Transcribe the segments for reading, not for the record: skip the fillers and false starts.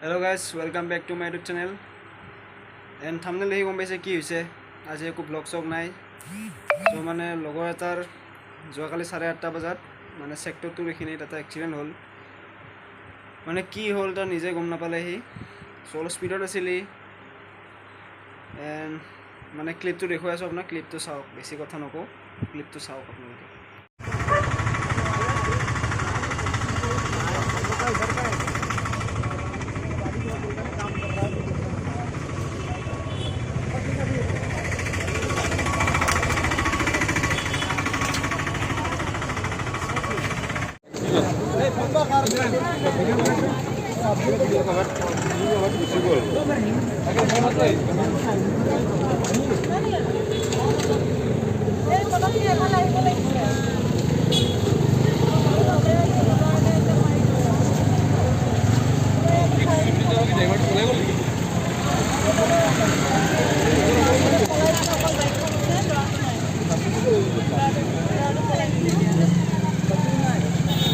hello guys welcome back to my YouTube channel and thumbnail देखि गम पाइছে কি হৈছে আজি একো ব্লগ চগ নাই তো মানে লগৰ এটাৰ যোৱাকালি 8:30 বজাত মানে সেক্টৰ 2 এইখিনি এটা এক্সিডেন্ট হ'ল মানে কি হ'ল তা নিজে গম নাপালে হি সোল স্পিডত আছিলি এন্ড মানে ক্লিপটো দেখুৱাই আছো আপোনাক ক্লিপটো চাওক বেছি কথা নকো ক্লিপটো চাওক আপোনালোকে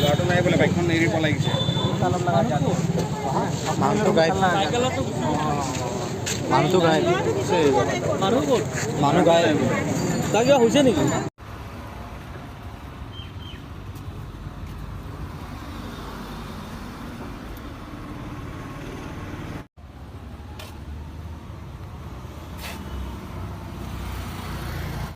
গাড়ীটো নাই বোলে বাইকখন এৰিব লাগিছে মানুহটো গায় মানুহ গায় তাক কিবা হৈছে নেকি